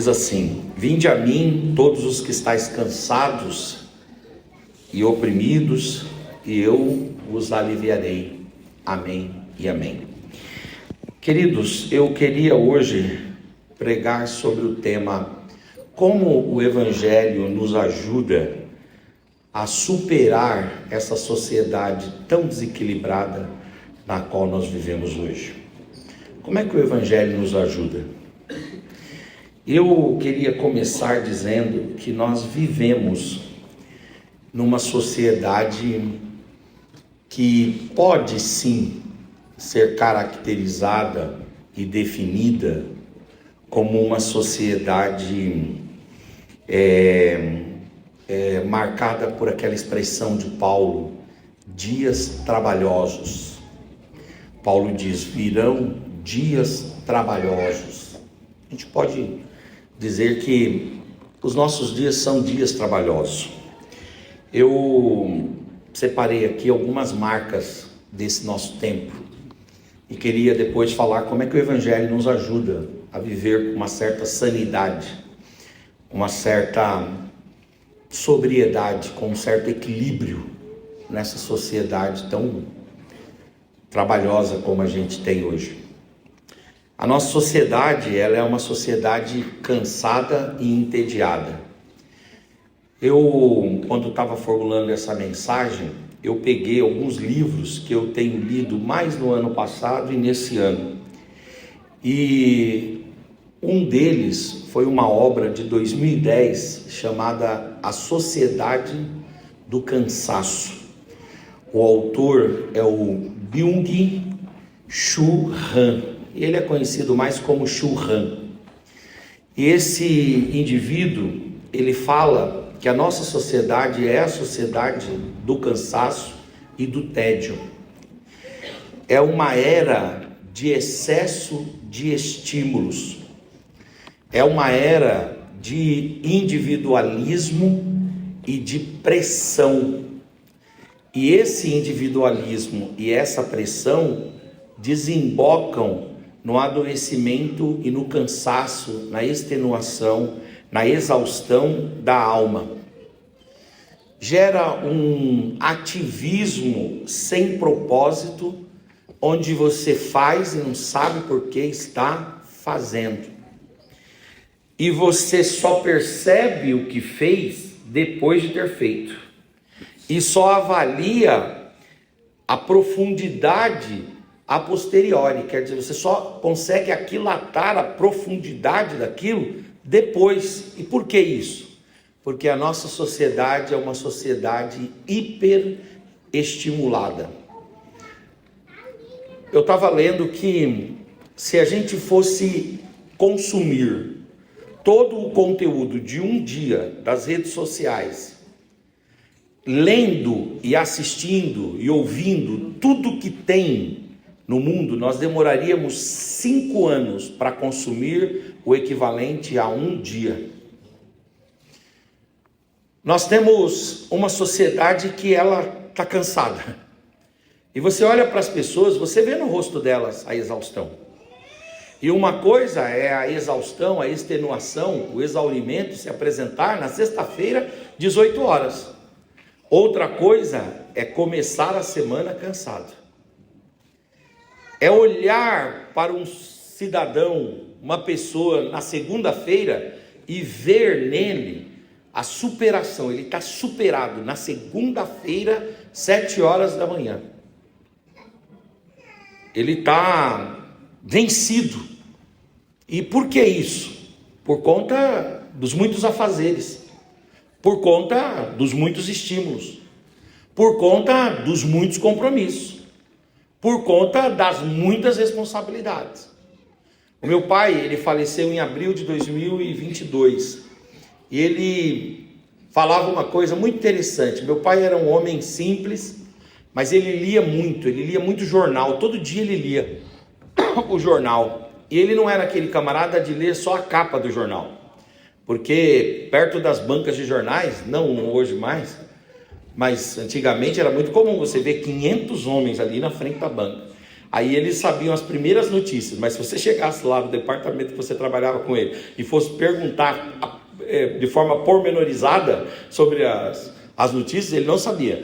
diz assim: Vinde a mim todos os que estáis cansados e oprimidos, e eu vos aliviarei. Amém e amém. Queridos, eu queria hoje pregar sobre o tema como o Evangelho nos ajuda a superar essa sociedade tão desequilibrada na qual nós vivemos hoje. Como é que o Evangelho nos ajuda? Eu queria começar dizendo que nós vivemos numa sociedade que pode sim ser caracterizada e definida como uma sociedade marcada por aquela expressão de Paulo, dias trabalhosos. Paulo diz: virão dias trabalhosos. A gente pode dizer que os nossos dias são dias trabalhosos. Eu separei aqui algumas marcas desse nosso tempo e queria depois falar como é que o Evangelho nos ajuda a viver com uma certa sanidade, uma certa sobriedade, com um certo equilíbrio nessa sociedade tão trabalhosa como a gente tem hoje. A nossa sociedade, ela é uma sociedade cansada e entediada. Eu, quando estava formulando essa mensagem, eu peguei alguns livros que eu tenho lido mais no ano passado e nesse ano. E um deles foi uma obra de 2010 chamada A Sociedade do Cansaço. O autor é o Byung-Chul Han. Ele é conhecido mais como Chul Han. E esse indivíduo, ele fala que a nossa sociedade é a sociedade do cansaço e do tédio. É uma era de excesso de estímulos. É uma era de individualismo e de pressão. E esse individualismo e essa pressão desembocam no adoecimento e no cansaço, na extenuação, na exaustão da alma. Gera um ativismo sem propósito, onde você faz e não sabe por que está fazendo. E você só percebe o que fez depois de ter feito. E só avalia a profundidade a posteriori, quer dizer, você só consegue aquilatar a profundidade daquilo depois. E por que isso? Porque a nossa sociedade é uma sociedade hiperestimulada. Eu estava lendo que se a gente fosse consumir todo o conteúdo de um dia das redes sociais, lendo e assistindo e ouvindo tudo que tem no mundo, nós demoraríamos 5 anos para consumir o equivalente a um dia. Nós temos uma sociedade que ela está cansada. E você olha para as pessoas, você vê no rosto delas a exaustão. E uma coisa é a exaustão, a extenuação, o exaurimento se apresentar na sexta-feira, 18 horas. Outra coisa é começar a semana cansado. É olhar para um cidadão, uma pessoa na segunda-feira e ver nele a superação. Ele está superado na segunda-feira, 7 horas da manhã. Ele está vencido. E por que isso? Por conta dos muitos afazeres, por conta dos muitos estímulos, por conta dos muitos compromissos, por conta das muitas responsabilidades. O meu pai, ele faleceu em abril de 2022, e ele falava uma coisa muito interessante. Meu pai era um homem simples, mas ele lia muito jornal, todo dia ele lia o jornal, e ele não era aquele camarada de ler só a capa do jornal, porque perto das bancas de jornais, não hoje mais, mas antigamente era muito comum você ver 500 homens ali na frente da banca. Aí eles sabiam as primeiras notícias, mas se você chegasse lá no departamento que você trabalhava com ele e fosse perguntar de forma pormenorizada sobre as notícias, ele não sabia.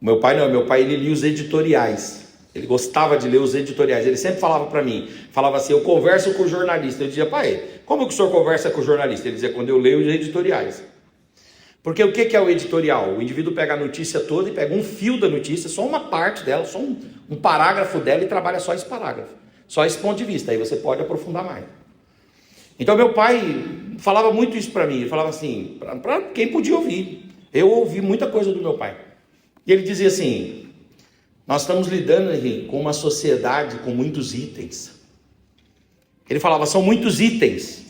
Meu pai não, meu pai ele lia os editoriais. Ele gostava de ler os editoriais. Ele sempre falava para mim, falava assim, eu converso com o jornalista. Eu dizia, pai, como que o senhor conversa com o jornalista? Ele dizia, quando eu leio os editoriais. Porque o que é o editorial? O indivíduo pega a notícia toda e pega um fio da notícia, só uma parte dela, só um parágrafo dela e trabalha só esse parágrafo. Só esse ponto de vista, aí você pode aprofundar mais. Então meu pai falava muito isso para mim. Ele falava assim, para quem podia ouvir. Eu ouvi muita coisa do meu pai. E ele dizia assim, nós estamos lidando, Henrique, com uma sociedade com muitos itens. Ele falava, são muitos itens.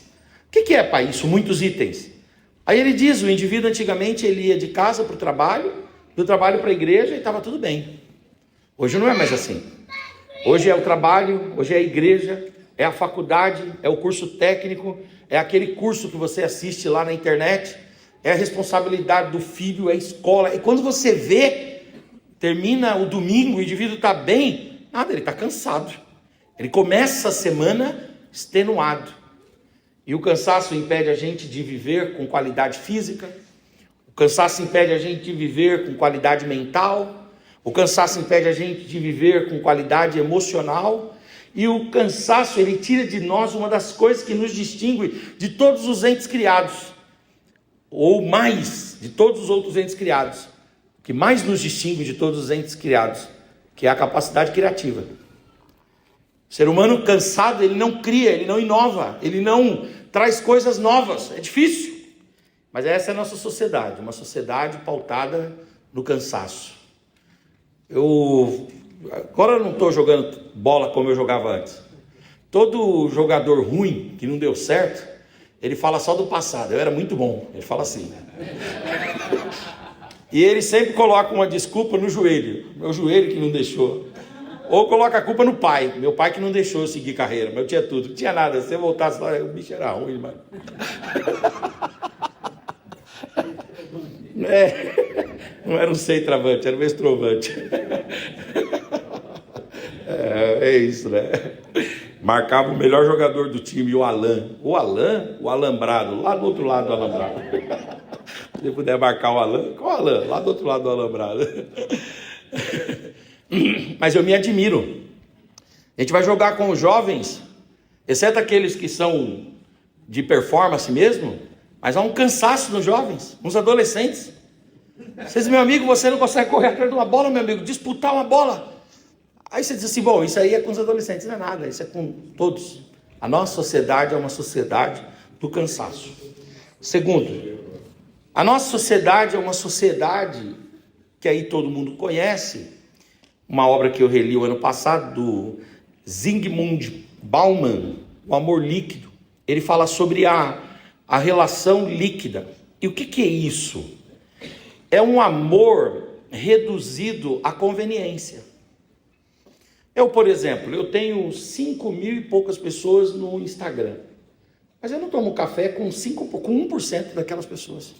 O que é, pai, isso? Muitos itens. Aí ele diz, o indivíduo antigamente ele ia de casa para o trabalho, do trabalho para a igreja e estava tudo bem. Hoje não é mais assim. Hoje é o trabalho, hoje é a igreja, é a faculdade, é o curso técnico, é aquele curso que você assiste lá na internet, é a responsabilidade do filho, é a escola. E quando você vê, termina o domingo, o indivíduo está bem, nada, ele está cansado. Ele começa a semana extenuado. E o cansaço impede a gente de viver com qualidade física, o cansaço impede a gente de viver com qualidade mental, o cansaço impede a gente de viver com qualidade emocional, e o cansaço, ele tira de nós uma das coisas que nos distingue de todos os entes criados, ou mais de todos os outros entes criados. O que mais nos distingue de todos os entes criados, que é a capacidade criativa. O ser humano cansado, ele não cria, ele não inova, ele não traz coisas novas, é difícil. Mas essa é a nossa sociedade, uma sociedade pautada no cansaço. Agora eu não estou jogando bola como eu jogava antes. Todo jogador ruim, que não deu certo, ele fala só do passado, eu era muito bom, ele fala assim. E ele sempre coloca uma desculpa no joelho, meu joelho que não deixou. Ou coloca a culpa no pai, meu pai que não deixou eu seguir carreira, mas eu tinha tudo, não tinha nada, se eu voltasse lá, o bicho era ruim, mano. Não era um centroavante, era um extrovante. É isso, né? Marcava o melhor jogador do time, o Alan. O Alambrado, lá do outro lado do Alambrado. Se você puder marcar o Alan, qual Alan? Lá do outro lado do Alambrado. Mas eu me admiro. A gente vai jogar com os jovens, exceto aqueles que são de performance mesmo, mas há um cansaço nos jovens, nos adolescentes. Vocês, meu amigo, você não consegue correr atrás de uma bola, meu amigo, disputar uma bola. Aí você diz assim, bom, isso aí é com os adolescentes, não é nada, isso é com todos. A nossa sociedade é uma sociedade do cansaço. Segundo, a nossa sociedade é uma sociedade que aí todo mundo conhece, uma obra que eu reli o ano passado, do Zygmunt Bauman, O Amor Líquido. Ele fala sobre a relação líquida. E o que é isso? É um amor reduzido à conveniência. Por exemplo, eu tenho 5 mil e poucas pessoas no Instagram, mas eu não tomo café com 1% daquelas pessoas.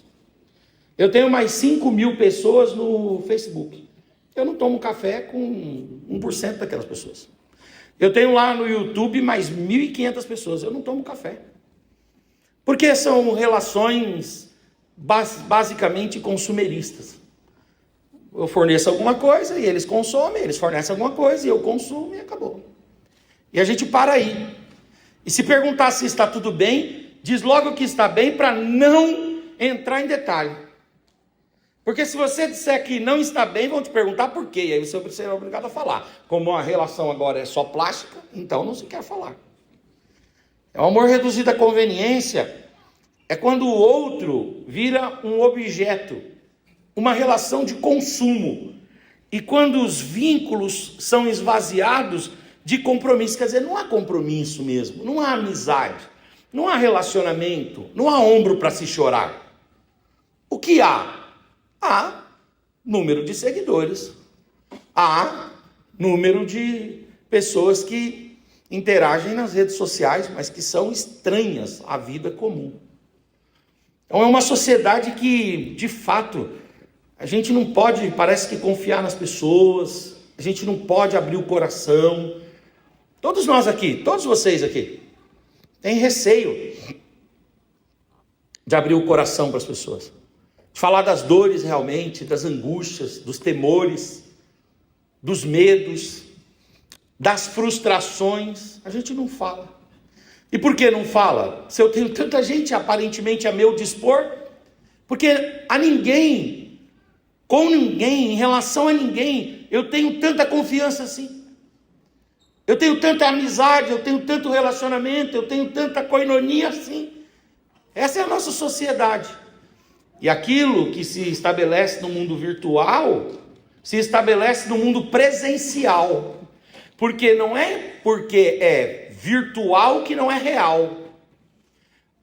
Eu tenho mais 5 mil pessoas no Facebook, eu não tomo café com 1% daquelas pessoas. Eu tenho lá no YouTube mais 1.500 pessoas, eu não tomo café. Porque são relações basicamente consumeristas. Eu forneço alguma coisa e eles consomem, eles fornecem alguma coisa e eu consumo e acabou. E a gente para aí. E se perguntar se está tudo bem, diz logo que está bem para não entrar em detalhe. Porque se você disser que não está bem, vão te perguntar por quê. E aí você será obrigado a falar. Como a relação agora é só plástica, então não se quer falar. É um amor reduzido à conveniência. É quando o outro vira um objeto, uma relação de consumo. E quando os vínculos são esvaziados de compromisso, quer dizer, não há compromisso mesmo, não há amizade, não há relacionamento, não há ombro para se chorar. O que há? Há número de seguidores, há número de pessoas que interagem nas redes sociais, mas que são estranhas à vida comum. Então é uma sociedade que, de fato, a gente não pode, parece que, confiar nas pessoas, A gente não pode abrir o coração. Todos nós aqui, todos vocês aqui, têm receio de abrir o coração para as pessoas. De falar das dores realmente, das angústias, dos temores, dos medos, das frustrações. A gente não fala. E por que não fala? Se eu tenho tanta gente aparentemente a meu dispor, porque a ninguém, com ninguém, em relação a ninguém, eu tenho tanta confiança assim. Eu tenho tanta amizade, eu tenho tanto relacionamento, eu tenho tanta koinonia assim. Essa é a nossa sociedade. E aquilo que se estabelece no mundo virtual, se estabelece no mundo presencial. Porque não é porque é virtual que não é real.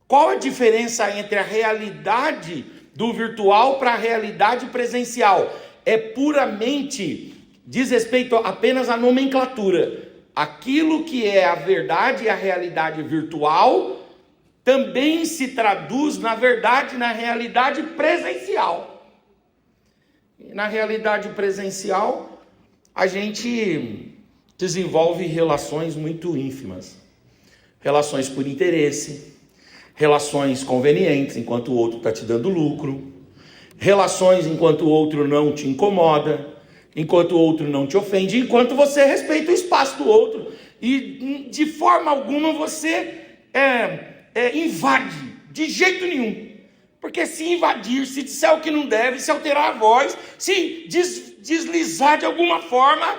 Qual a diferença entre a realidade do virtual para a realidade presencial? É puramente, diz respeito apenas à nomenclatura. Aquilo que é a verdade e a realidade virtual também se traduz, na verdade, na realidade presencial. E na realidade presencial, a gente desenvolve relações muito ínfimas. Relações por interesse, relações convenientes, enquanto o outro está te dando lucro, relações enquanto o outro não te incomoda, enquanto o outro não te ofende, enquanto você respeita o espaço do outro, e de forma alguma você invade, de jeito nenhum, porque se invadir, se disser o que não deve, se alterar a voz, se deslizar de alguma forma,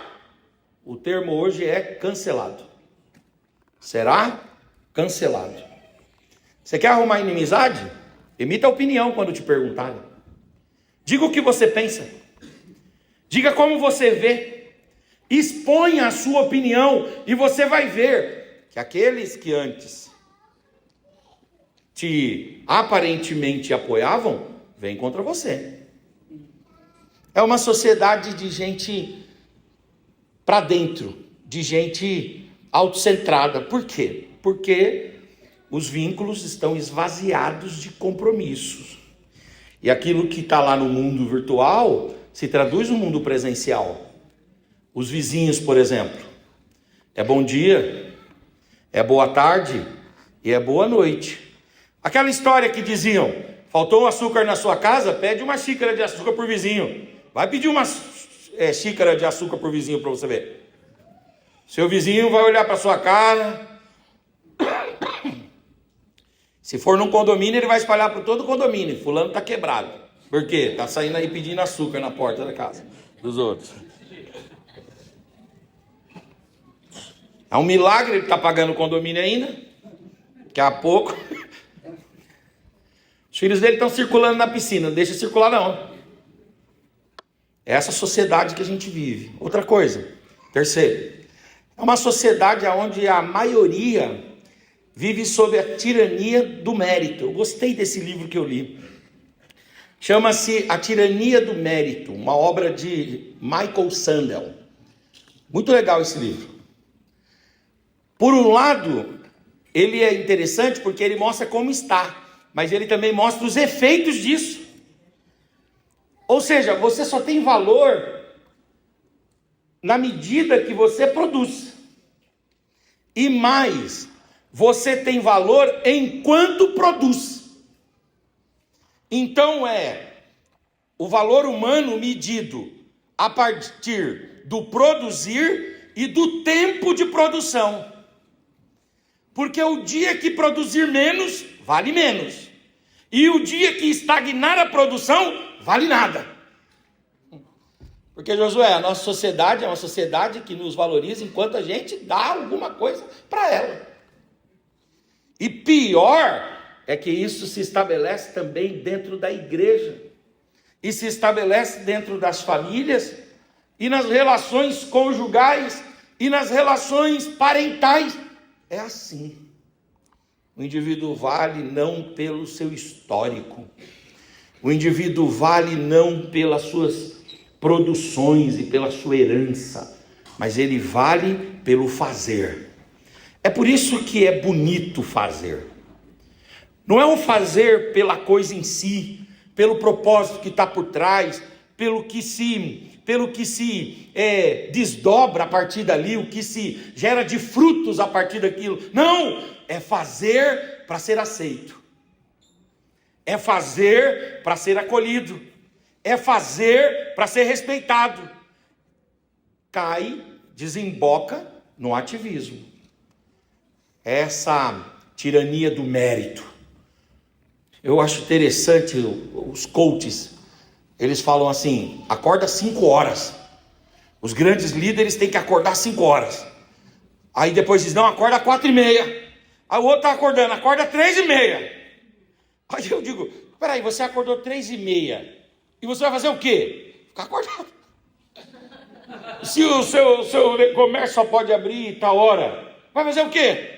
o termo hoje é cancelado. Será cancelado. Você quer arrumar inimizade? Emita a opinião quando te perguntarem. Diga o que você pensa. Diga como você vê. Exponha a sua opinião e você vai ver que aqueles que antes te aparentemente apoiavam, vêm contra você. É uma sociedade de gente para dentro, de gente autocentrada. Por quê? Porque os vínculos estão esvaziados de compromissos. E aquilo que está lá no mundo virtual se traduz no mundo presencial. Os vizinhos, por exemplo, é bom dia, é boa tarde e é boa noite. Aquela história que diziam, faltou açúcar na sua casa, pede uma xícara de açúcar por vizinho. Vai pedir uma xícara de açúcar por vizinho para você ver. Seu vizinho vai olhar para sua cara. Se for num condomínio, ele vai espalhar para todo o condomínio. Fulano está quebrado. Por quê? Está saindo aí pedindo açúcar na porta da casa dos outros. É um milagre ele está pagando o condomínio ainda. Daqui a pouco. Os filhos dele estão circulando na piscina. Não deixa circular não. É essa sociedade que a gente vive. Outra coisa. Terceiro. É uma sociedade onde a maioria vive sob a tirania do mérito. Eu gostei desse livro que eu li. Chama-se A Tirania do Mérito, uma obra de Michael Sandel. Muito legal esse livro. Por um lado, ele é interessante porque ele mostra como está, mas ele também mostra os efeitos disso. Ou seja, você só tem valor na medida que você produz. E mais, você tem valor enquanto produz. Então o valor humano medido a partir do produzir e do tempo de produção. Porque o dia que produzir menos, vale menos. E o dia que estagnar a produção, vale nada. Porque, Josué, a nossa sociedade é uma sociedade que nos valoriza enquanto a gente dá alguma coisa para ela. E pior é que isso se estabelece também dentro da igreja. E se estabelece dentro das famílias, e nas relações conjugais, e nas relações parentais. É assim. O indivíduo vale não pelo seu histórico. O indivíduo vale não pelas suas produções e pela sua herança, mas ele vale pelo fazer. É por isso que é bonito fazer. Não é um fazer pela coisa em si, pelo propósito que está por trás, pelo que se desdobra a partir dali, o que se gera de frutos a partir daquilo. Não, é fazer para ser aceito, é fazer para ser acolhido, é fazer para ser respeitado. Desemboca no ativismo, essa tirania do mérito. Eu acho interessante os coaches, eles falam assim: acorda 5 horas. Os grandes líderes têm que acordar 5 horas. Aí depois diz: não, acorda 4:30. Aí o outro está acordando, acorda 3:30. Aí eu digo: peraí, você acordou 3:30 e você vai fazer o quê? Ficar acordado. Se o seu comércio só pode abrir tal hora, vai fazer o quê?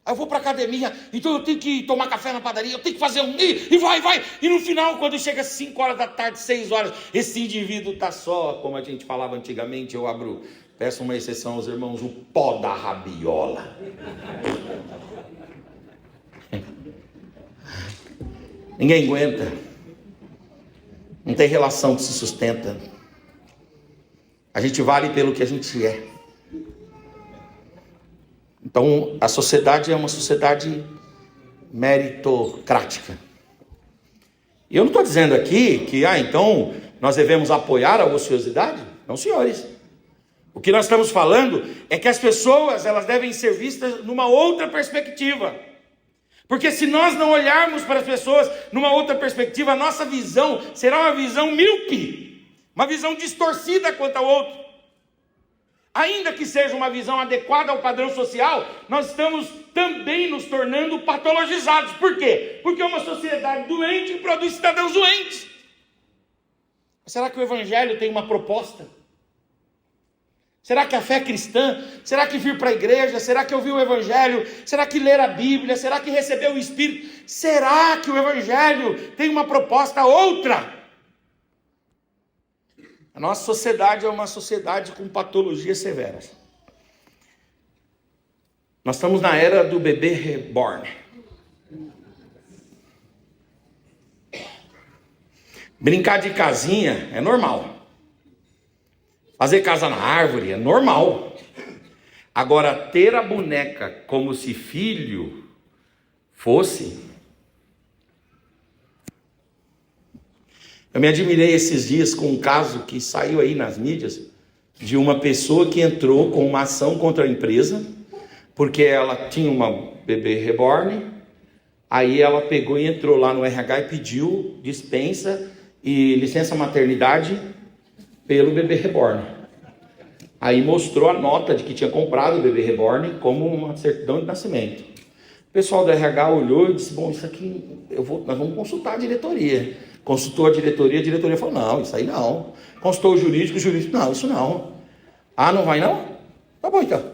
Eu vou para academia, então eu tenho que tomar café na padaria, eu tenho que fazer e vai. E no final, quando chega 5 horas da tarde, 6 horas, esse indivíduo está só, como a gente falava antigamente, peço uma exceção aos irmãos, o pó da rabiola. Ninguém aguenta. Não tem relação que se sustenta. A gente vale pelo que a gente é. Então, a sociedade é uma sociedade meritocrática. E eu não estou dizendo aqui que, então, nós devemos apoiar a ociosidade. Não, senhores. O que nós estamos falando é que as pessoas, elas devem ser vistas numa outra perspectiva. Porque se nós não olharmos para as pessoas numa outra perspectiva, a nossa visão será uma visão míope, uma visão distorcida quanto ao outro. Ainda que seja uma visão adequada ao padrão social, nós estamos também nos tornando patologizados. Por quê? Porque uma sociedade doente produz cidadãos doentes. Será que o evangelho tem uma proposta? Será que a fé cristã? Será que vir para a igreja? Será que ouvir o evangelho? Será que ler a Bíblia? Será que receber o Espírito? Será que o evangelho tem uma proposta outra? A nossa sociedade é uma sociedade com patologias severas. Nós estamos na era do bebê reborn. Brincar de casinha é normal. Fazer casa na árvore é normal. Agora, ter a boneca como se filho fosse... Eu me admirei esses dias com um caso que saiu aí nas mídias, de uma pessoa que entrou com uma ação contra a empresa, porque ela tinha uma bebê reborn, aí ela pegou e entrou lá no RH e pediu dispensa e licença maternidade pelo bebê reborn. Aí mostrou a nota de que tinha comprado o bebê reborn como uma certidão de nascimento. O pessoal do RH olhou e disse: bom, isso aqui nós vamos consultar a diretoria. Consultou a diretoria falou: não, isso aí não. Consultou o jurídico, não, isso não. Ah, não vai não? Tá bom então.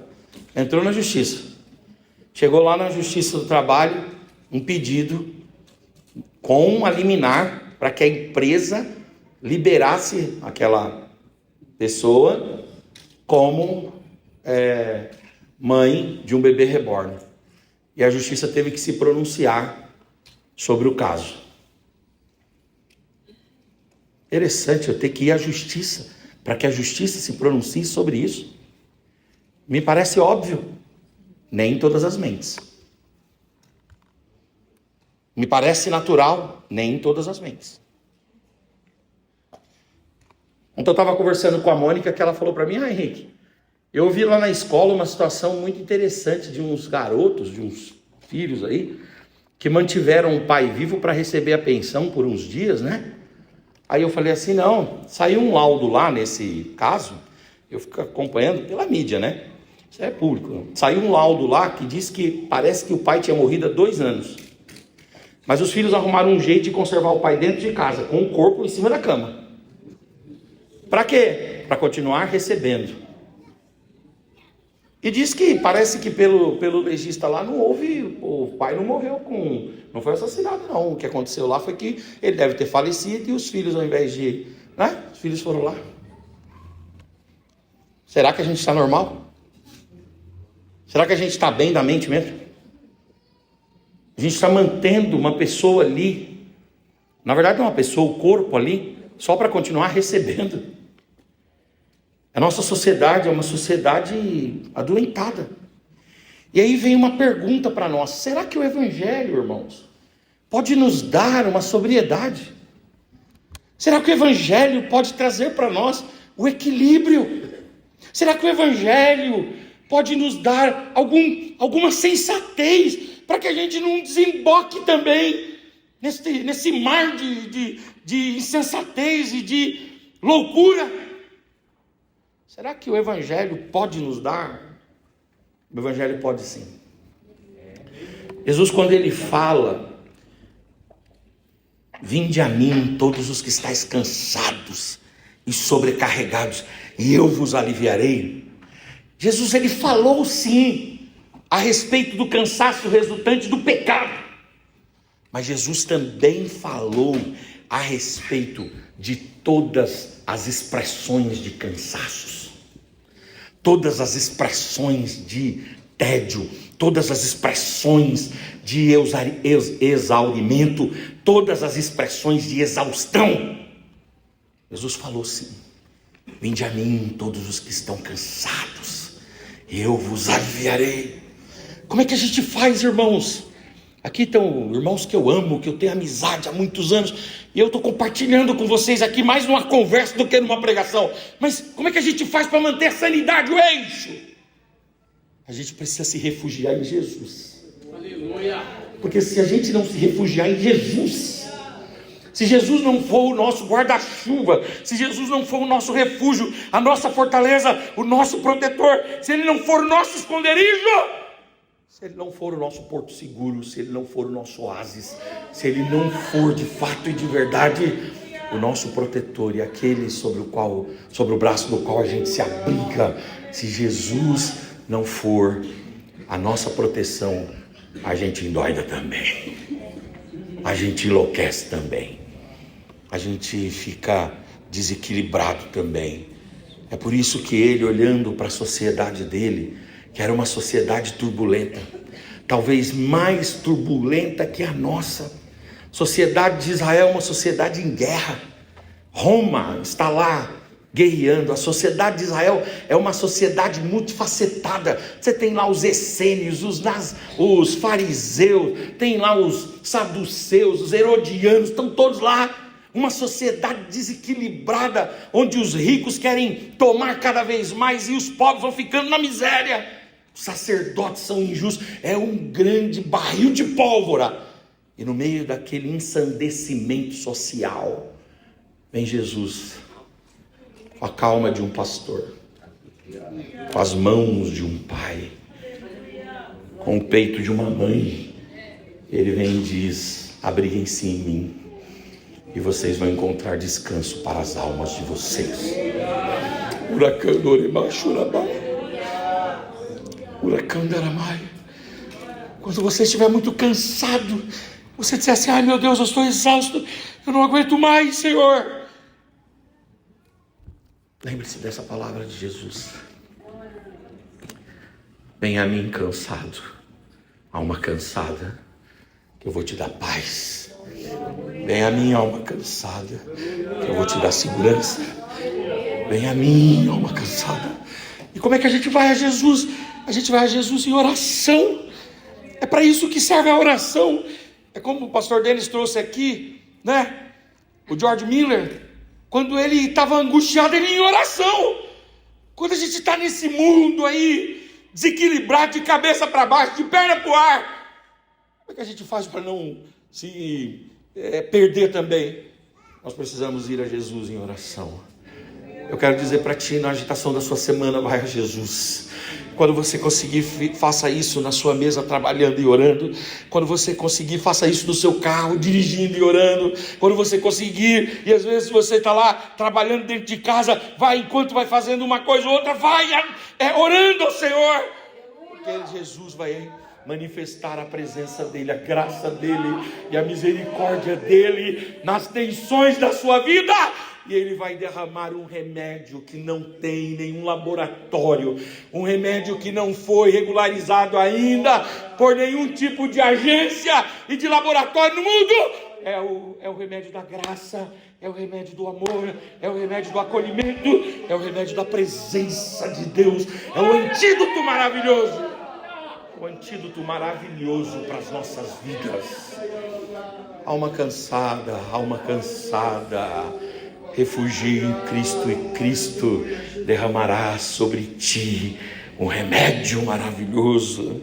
Entrou na justiça. Chegou lá na Justiça do Trabalho, um pedido com uma liminar para que a empresa liberasse aquela pessoa como mãe de um bebê reborn. E a justiça teve que se pronunciar sobre o caso. Interessante eu ter que ir à justiça, para que a justiça se pronuncie sobre isso. Me parece óbvio, nem em todas as mentes. Me parece natural, nem em todas as mentes. Então eu estava conversando com a Mônica, que ela falou para mim: Henrique, eu vi lá na escola uma situação muito interessante de uns garotos, de uns filhos aí, que mantiveram o pai vivo para receber a pensão por uns dias, né? Aí eu falei assim: não, saiu um laudo lá nesse caso, eu fico acompanhando pela mídia, né? Isso é público. Saiu um laudo lá que diz que parece que o pai tinha morrido há 2 anos. Mas os filhos arrumaram um jeito de conservar o pai dentro de casa, com o corpo em cima da cama. Para quê? Para continuar recebendo. E diz que parece que pelo legista lá não houve, o pai não morreu não foi assassinado não. O que aconteceu lá foi que ele deve ter falecido e os filhos, ao invés de, né? Os filhos foram lá. Será que a gente está normal? Será que a gente está bem da mente mesmo? A gente está mantendo uma pessoa ali, na verdade não é uma pessoa, o corpo ali, só para continuar recebendo. A nossa sociedade é uma sociedade adoentada. E aí vem uma pergunta para nós: será que o Evangelho, irmãos, pode nos dar uma sobriedade? Será que o Evangelho pode trazer para nós o equilíbrio? Será que o Evangelho pode nos dar alguma sensatez para que a gente não desemboque também nesse mar de insensatez e de loucura? Será que o Evangelho pode nos dar? O Evangelho pode sim. Jesus, quando ele fala: vinde a mim todos os que estáis cansados e sobrecarregados, e eu vos aliviarei. Jesus, ele falou sim a respeito do cansaço resultante do pecado, mas Jesus também falou a respeito de todas as expressões de cansaços, todas as expressões de tédio, todas as expressões de exaurimento, todas as expressões de exaustão. Jesus falou sim: vinde a mim todos os que estão cansados, eu vos aliviarei. Como é que a gente faz, irmãos? Aqui estão irmãos que eu amo, que eu tenho amizade há muitos anos, e eu estou compartilhando com vocês aqui mais numa conversa do que numa pregação. Mas como é que a gente faz para manter a sanidade, o eixo? A gente precisa se refugiar em Jesus. Aleluia. Porque se a gente não se refugiar em Jesus, se Jesus não for o nosso guarda-chuva, se Jesus não for o nosso refúgio, a nossa fortaleza, o nosso protetor, se Ele não for o nosso esconderijo, se Ele não for o nosso porto seguro, se Ele não for o nosso oásis, se Ele não for de fato e de verdade o nosso protetor e aquele sobre o braço do qual a gente se abriga, se Jesus não for a nossa proteção, a gente endoida também, a gente enlouquece também, a gente fica desequilibrado também. É por isso que ele, olhando para a sociedade dele, que era uma sociedade turbulenta, talvez mais turbulenta que a nossa. A sociedade de Israel é uma sociedade em guerra. Roma está lá guerreando. A sociedade de Israel é uma sociedade multifacetada. Você tem lá os essênios, os fariseus, tem lá os saduceus, os herodianos, estão todos lá. Uma sociedade desequilibrada, onde os ricos querem tomar cada vez mais e os pobres vão ficando na miséria. Os sacerdotes são injustos, é um grande barril de pólvora. E no meio daquele ensandecimento social, vem Jesus, com a calma de um pastor, com as mãos de um pai, com o peito de uma mãe. Ele vem e diz: abriguem-se em mim, e vocês vão encontrar descanso para as almas de vocês. Quando você estiver muito cansado, você disser assim: ai meu Deus, eu estou exausto, eu não aguento mais, Senhor. Lembre-se dessa palavra de Jesus: vem a mim cansado, alma cansada, que eu vou te dar paz. Vem a mim, alma cansada, que eu vou te dar segurança. Vem a mim, alma cansada. E como é que a gente vai a Jesus? A gente vai a Jesus em oração. É para isso que serve a oração. É como o pastor Denis trouxe aqui, né? O George Miller, quando ele estava angustiado, ele ia em oração. Quando a gente está nesse mundo aí, desequilibrado, de cabeça para baixo, de perna para o ar, como é que a gente faz para não se perder também? Nós precisamos ir a Jesus em oração. Eu quero dizer para ti, na agitação da sua semana, vai a Jesus. Quando você conseguir, faça isso na sua mesa, trabalhando e orando. Quando você conseguir, faça isso no seu carro, dirigindo e orando. Quando você conseguir, e às vezes você está lá trabalhando dentro de casa, vai enquanto vai fazendo uma coisa ou outra, vai orando ao Senhor. Porque Jesus vai manifestar a presença dele, a graça dele e a misericórdia dele nas tensões da sua vida. E ele vai derramar um remédio que não tem nenhum laboratório, um remédio que não foi regularizado ainda por nenhum tipo de agência e de laboratório no mundo. É o remédio da graça, é o remédio do amor, é o remédio do acolhimento, é o remédio da presença de Deus, é o antídoto maravilhoso. O antídoto maravilhoso para as nossas vidas. Alma cansada, refugie em Cristo e Cristo derramará sobre ti um remédio maravilhoso.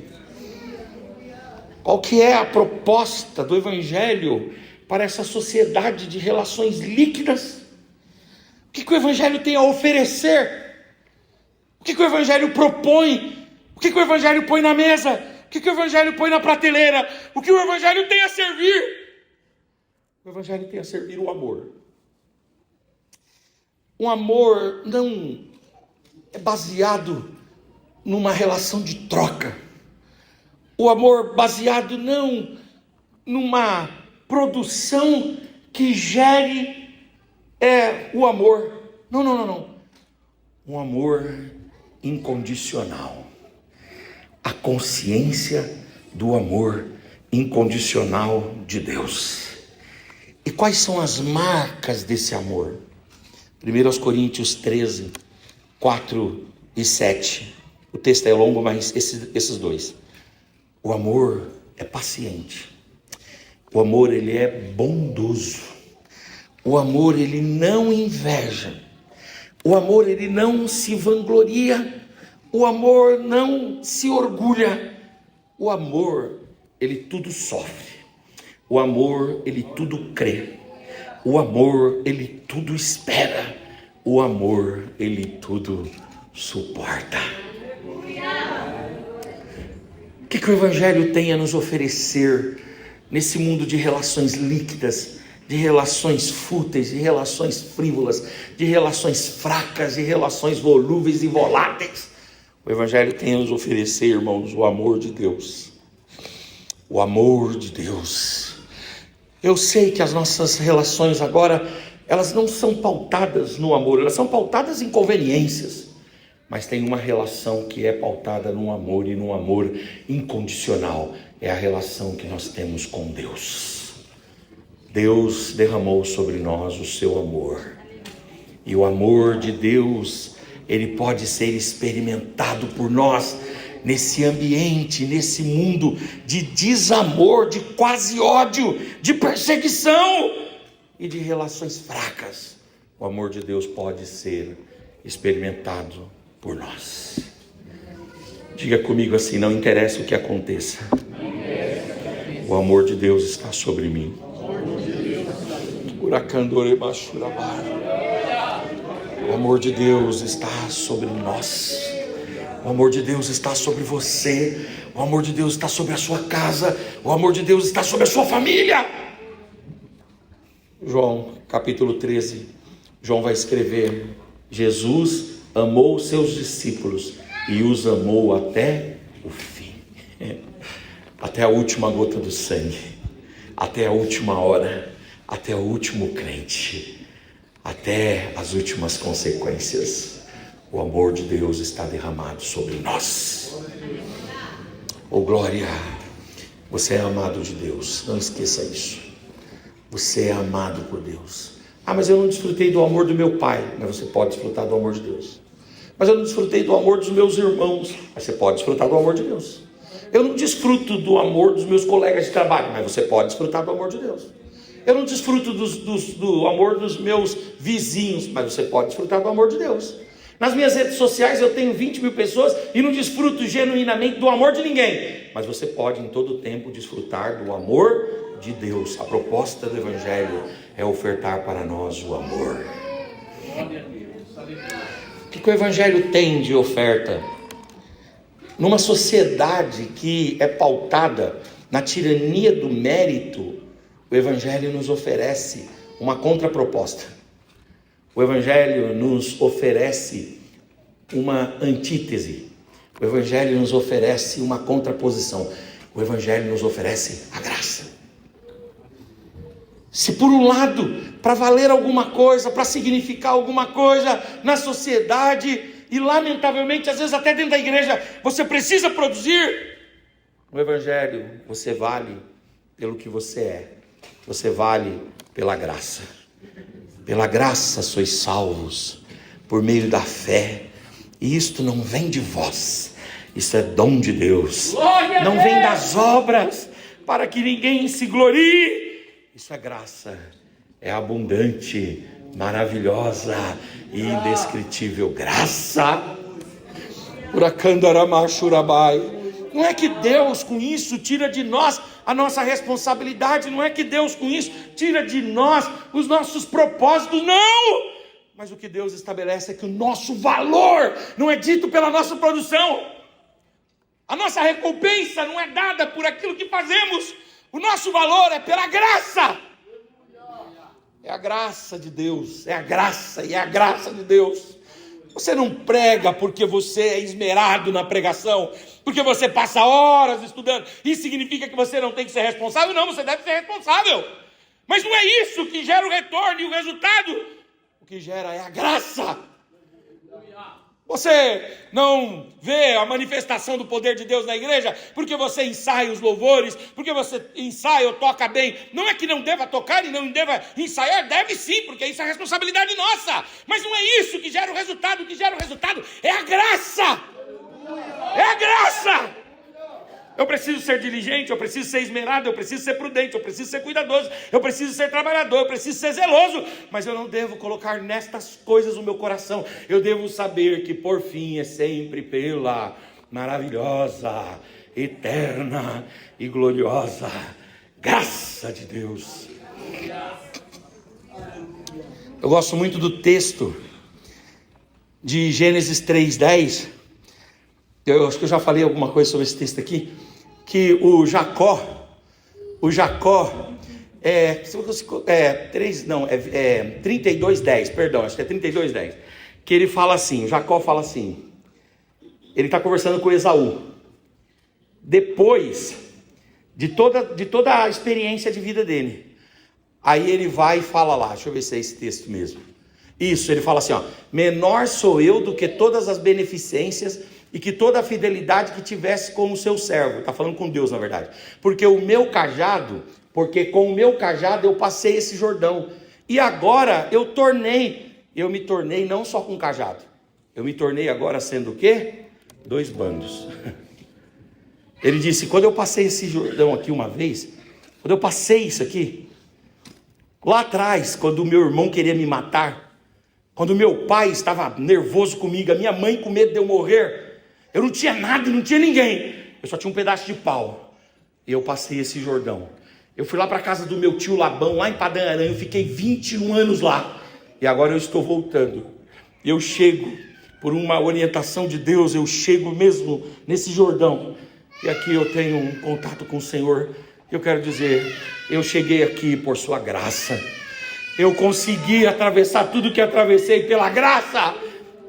Qual que é a proposta do Evangelho para essa sociedade de relações líquidas? O que o Evangelho tem a oferecer? O que o Evangelho propõe? O que o Evangelho põe na mesa? O que o Evangelho põe na prateleira? O que o Evangelho tem a servir? O Evangelho tem a servir o amor. Um amor não é baseado numa relação de troca. O amor baseado não numa produção que gere o amor. Não. Um amor incondicional. A consciência do amor incondicional de Deus. E quais são as marcas desse amor? 1 Coríntios 13, 4 e 7. O texto é longo, mas esses dois. O amor é paciente. O amor, ele é bondoso. O amor, ele não inveja. O amor, ele não se vangloria. O amor não se orgulha. O amor, ele tudo sofre. O amor, ele tudo crê. O amor, ele tudo espera. O amor, ele tudo suporta. O que o Evangelho tem a nos oferecer nesse mundo de relações líquidas, de relações fúteis, de relações frívolas, de relações fracas, de relações volúveis e voláteis? O Evangelho tem a nos oferecer, irmãos, o amor de Deus. O amor de Deus. Eu sei que as nossas relações agora, elas não são pautadas no amor, elas são pautadas em conveniências. Mas tem uma relação que é pautada no amor e no amor incondicional. É a relação que nós temos com Deus. Deus derramou sobre nós o seu amor. E o amor de Deus, ele pode ser experimentado por nós nesse ambiente, nesse mundo de desamor, de quase ódio, de perseguição e de relações fracas. O amor de Deus pode ser experimentado por nós. Diga comigo assim: não interessa o que aconteça, o amor de Deus está sobre mim. O amor de Deus está sobre nós. O amor de Deus está sobre você. O amor de Deus está sobre a sua casa. O amor de Deus está sobre a sua família. João capítulo 13, João vai escrever: Jesus amou os seus discípulos e os amou até o fim. Até a última gota do sangue, até a última hora, até o último crente, até as últimas consequências. O amor de Deus está derramado sobre nós. Oh glória! Você é amado de Deus, não esqueça isso. Você é amado por Deus. Ah, mas eu não desfrutei do amor do meu pai. Mas você pode desfrutar do amor de Deus. Mas eu não desfrutei do amor dos meus irmãos. Mas você pode desfrutar do amor de Deus. Eu não desfruto do amor dos meus colegas de trabalho. Mas você pode desfrutar do amor de Deus. Eu não desfruto do amor dos meus vizinhos. Mas você pode desfrutar do amor de Deus. Nas minhas redes sociais eu tenho 20 mil pessoas e não desfruto genuinamente do amor de ninguém. Mas você pode em todo tempo desfrutar do amor de Deus. A proposta do Evangelho é ofertar para nós o amor. O que o Evangelho tem de oferta? Numa sociedade que é pautada na tirania do mérito, o Evangelho nos oferece uma contraproposta. O Evangelho nos oferece uma antítese. O Evangelho nos oferece uma contraposição. O Evangelho nos oferece a graça. Se por um lado, para valer alguma coisa, para significar alguma coisa na sociedade, e lamentavelmente, às vezes até dentro da igreja, você precisa produzir, no Evangelho você vale pelo que você é. Você vale pela graça. Pela graça sois salvos, por meio da fé. E isto não vem de vós, isso é dom de Deus. Não vem das obras, para que ninguém se glorie. Isso é graça, é abundante, maravilhosa e indescritível graça. Não é que Deus com isso tira de nós a nossa responsabilidade, não é que Deus com isso tira de nós os nossos propósitos, não! Mas o que Deus estabelece é que o nosso valor não é dito pela nossa produção. A nossa recompensa não é dada por aquilo que fazemos. O nosso valor é pela graça. É a graça de Deus, é a graça e é a graça de Deus. Você não prega porque você é esmerado na pregação, porque você passa horas estudando. Isso significa que você não tem que ser responsável? Não, você deve ser responsável. Mas não é isso que gera o retorno e o resultado. O que gera é a graça. Você não vê a manifestação do poder de Deus na igreja porque você ensaia os louvores, porque você ensaia ou toca bem. Não é que não deva tocar e não deva ensaiar, deve sim, porque isso é responsabilidade nossa. Mas não é isso que gera o resultado. O que gera o resultado é a graça. É a graça. Eu preciso ser diligente, eu preciso ser esmerado, eu preciso ser prudente, eu preciso ser cuidadoso, eu preciso ser trabalhador, eu preciso ser zeloso, mas eu não devo colocar nestas coisas o meu coração. Eu devo saber que por fim é sempre pela maravilhosa, eterna e gloriosa graça de Deus. Eu gosto muito do texto de Gênesis 3:10. Eu acho que eu já falei alguma coisa sobre esse texto aqui, que o Jacó, 32:10, perdão, acho que é 32:10, que ele fala assim, Jacó fala assim, ele está conversando com Esaú, depois de toda a experiência de vida dele, aí ele vai e fala lá, deixa eu ver se é esse texto mesmo, isso, ele fala assim, menor sou eu do que todas as beneficências e que toda a fidelidade que tivesse com o seu servo, está falando com Deus na verdade, porque com o meu cajado eu passei esse Jordão, e agora eu me tornei não só com cajado, eu me tornei agora sendo o quê? 2 bandos. Ele disse, quando eu passei esse Jordão aqui uma vez, quando eu passei isso aqui, lá atrás, quando o meu irmão queria me matar, quando meu pai estava nervoso comigo, a minha mãe com medo de eu morrer, eu não tinha nada, não tinha ninguém, eu só tinha um pedaço de pau, e eu passei esse Jordão, eu fui lá para a casa do meu tio Labão, lá em Padã Aranha, eu fiquei 21 anos lá, e agora eu estou voltando, eu chego, por uma orientação de Deus, eu chego mesmo nesse Jordão, e aqui eu tenho um contato com o Senhor, eu quero dizer, eu cheguei aqui por sua graça, eu consegui atravessar tudo que atravessei pela graça.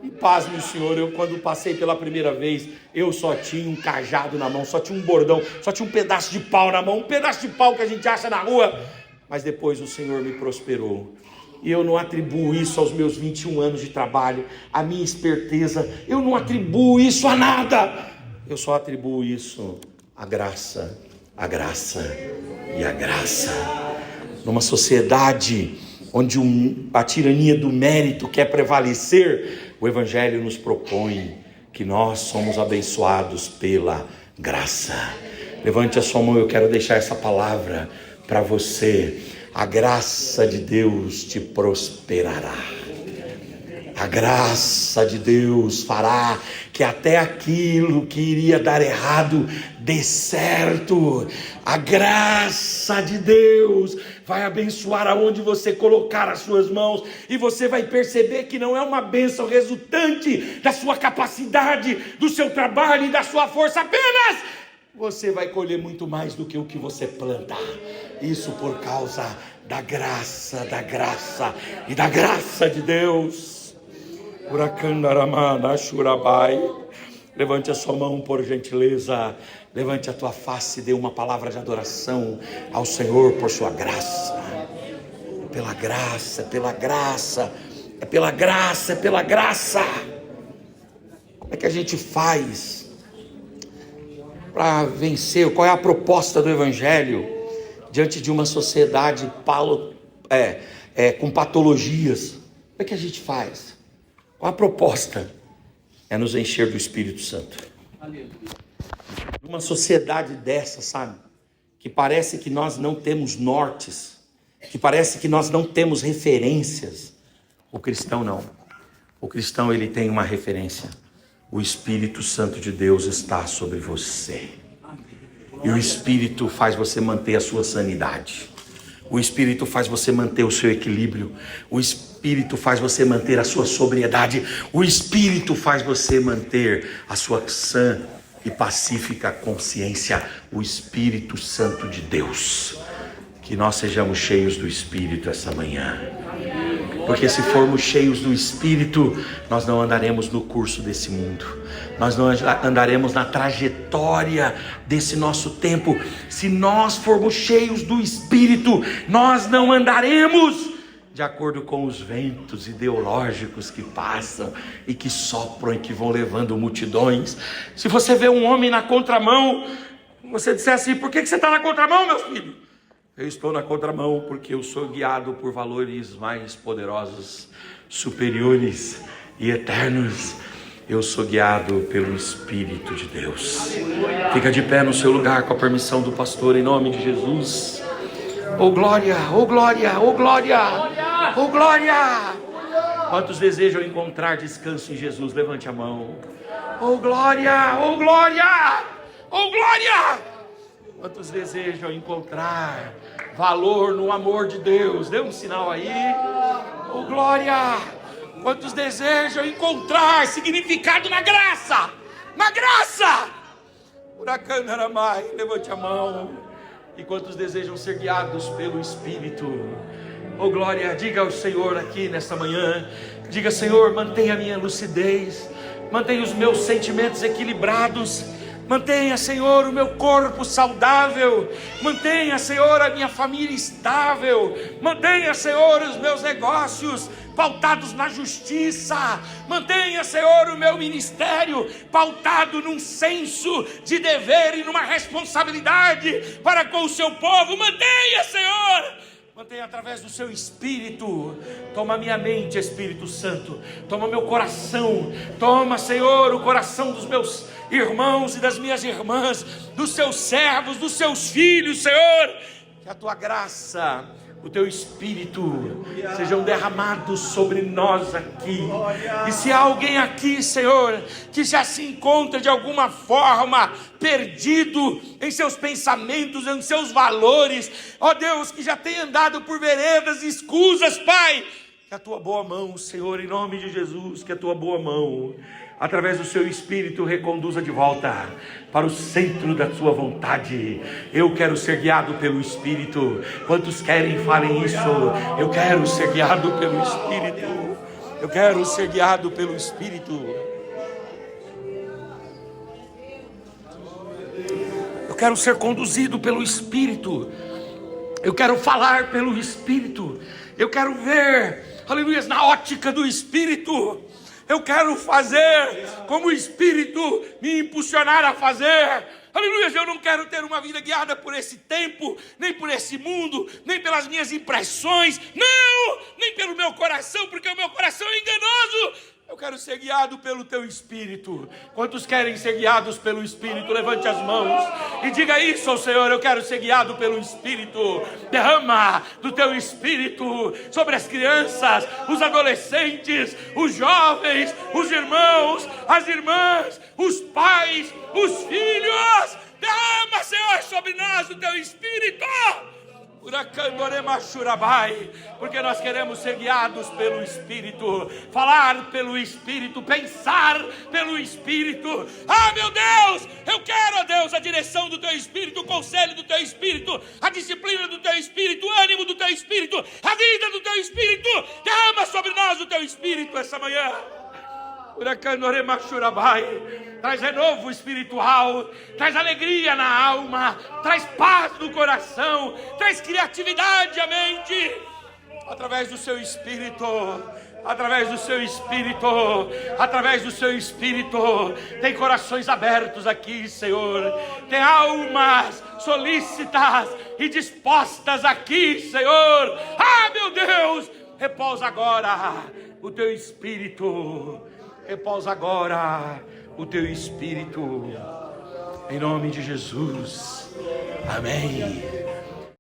E pasme o Senhor, eu quando passei pela primeira vez, eu só tinha um cajado na mão, só tinha um bordão, só tinha um pedaço de pau na mão, um pedaço de pau que a gente acha na rua, mas depois o Senhor me prosperou, e eu não atribuo isso aos meus 21 anos de trabalho, a minha esperteza, eu não atribuo isso a nada, eu só atribuo isso à graça e à graça. Numa sociedade onde a tirania do mérito quer prevalecer, o Evangelho nos propõe que nós somos abençoados pela graça. Levante a sua mão, eu quero deixar essa palavra para você. A graça de Deus te prosperará. A graça de Deus fará que até aquilo que iria dar errado dê certo. A graça de Deus vai abençoar aonde você colocar as suas mãos, e você vai perceber que não é uma bênção resultante da sua capacidade, do seu trabalho e da sua força apenas. Você vai colher muito mais do que o que você plantar. Isso por causa da graça e da graça de Deus. Levante a sua mão por gentileza, levante a tua face e dê uma palavra de adoração ao Senhor por sua graça. Pela graça, pela graça, é pela graça, é pela graça. Como é que a gente faz para vencer? Qual é a proposta do Evangelho diante de uma sociedade com patologias. O que a gente faz? Qual a proposta? É nos encher do Espírito Santo. Numa sociedade dessa, sabe? Que parece que nós não temos nortes, que parece que nós não temos referências. O cristão não. O cristão, ele tem uma referência. O Espírito Santo de Deus está sobre você. E o Espírito faz você manter a sua sanidade. O Espírito faz você manter o seu equilíbrio. O Espírito faz você manter a sua sobriedade. O Espírito faz você manter a sua sã e pacífica consciência. O Espírito Santo de Deus. Que nós sejamos cheios do Espírito essa manhã. Porque se formos cheios do Espírito, nós não andaremos no curso desse mundo. Nós não andaremos na trajetória desse nosso tempo. Se nós formos cheios do Espírito, nós não andaremos de acordo com os ventos ideológicos que passam e que sopram e que vão levando multidões. Se você vê um homem na contramão, você disser assim: por que você está na contramão, meu filho? Eu estou na contramão porque eu sou guiado por valores mais poderosos, superiores e eternos. Eu sou guiado pelo Espírito de Deus. Fica de pé no seu lugar com a permissão do pastor, em nome de Jesus. Oh glória, oh glória, oh glória, oh glória. Quantos desejam encontrar descanso em Jesus? Levante a mão. Oh glória, oh glória, oh glória. Quantos desejam encontrar valor no amor de Deus? Dê um sinal aí. Oh glória. Quantos desejam encontrar significado na graça? Na graça. Uracandaramai, levante a mão. E quantos desejam ser guiados pelo Espírito? Oh glória, diga ao Senhor aqui nesta manhã. Diga: Senhor, mantenha a minha lucidez, mantenha os meus sentimentos equilibrados. Mantenha, Senhor, o meu corpo saudável. Mantenha, Senhor, a minha família estável. Mantenha, Senhor, os meus negócios pautados na justiça. Mantenha, Senhor, o meu ministério pautado num senso de dever e numa responsabilidade para com o seu povo. Mantenha, Senhor. Mantenha através do seu Espírito. Toma minha mente, Espírito Santo. Toma meu coração. Toma, Senhor, o coração dos meus irmãos e das minhas irmãs, dos seus servos, dos seus filhos, Senhor. Que a tua graça, o teu Espírito sejam derramados sobre nós aqui. E se há alguém aqui, Senhor, que já se encontra de alguma forma perdido em seus pensamentos, em seus valores, ó Deus, que já tem andado por veredas escusas, Pai, que a tua boa mão, Senhor, em nome de Jesus, que a tua boa mão, através do seu Espírito, reconduza de volta para o centro da sua vontade. Eu quero ser guiado pelo Espírito. Quantos querem, falem isso. Eu quero ser guiado pelo Espírito. Eu quero ser guiado pelo Espírito. Eu quero ser conduzido pelo Espírito. Eu quero falar pelo Espírito. Eu quero ver, aleluia, na ótica do Espírito. Eu quero fazer como o Espírito me impulsionar a fazer. Aleluia, eu não quero ter uma vida guiada por esse tempo, nem por esse mundo, nem pelas minhas impressões, não, nem pelo meu coração, porque o meu coração é enganoso. Eu quero ser guiado pelo teu Espírito. Quantos querem ser guiados pelo Espírito? Levante as mãos e diga isso ao Senhor: eu quero ser guiado pelo Espírito. Derrama do teu Espírito sobre as crianças, os adolescentes, os jovens, os irmãos, as irmãs, os pais, os filhos. Derrama, Senhor, sobre nós o teu Espírito. Porque nós queremos ser guiados pelo Espírito, falar pelo Espírito, pensar pelo Espírito. Ah, meu Deus, eu quero, ó Deus, a direção do teu Espírito, o conselho do teu Espírito, a disciplina do teu Espírito, o ânimo do teu Espírito, a vida do teu Espírito. Derrama sobre nós o teu Espírito essa manhã. Traz renovo espiritual, traz alegria na alma, traz paz no coração, traz criatividade à mente, através do seu Espírito. através do seu Espírito, através do seu Espírito. Tem corações abertos aqui, Senhor. Tem almas solícitas e dispostas aqui, Senhor. Ah, meu Deus, repousa agora o teu Espírito. Repousa agora o teu Espírito. Em nome de Jesus. Amém.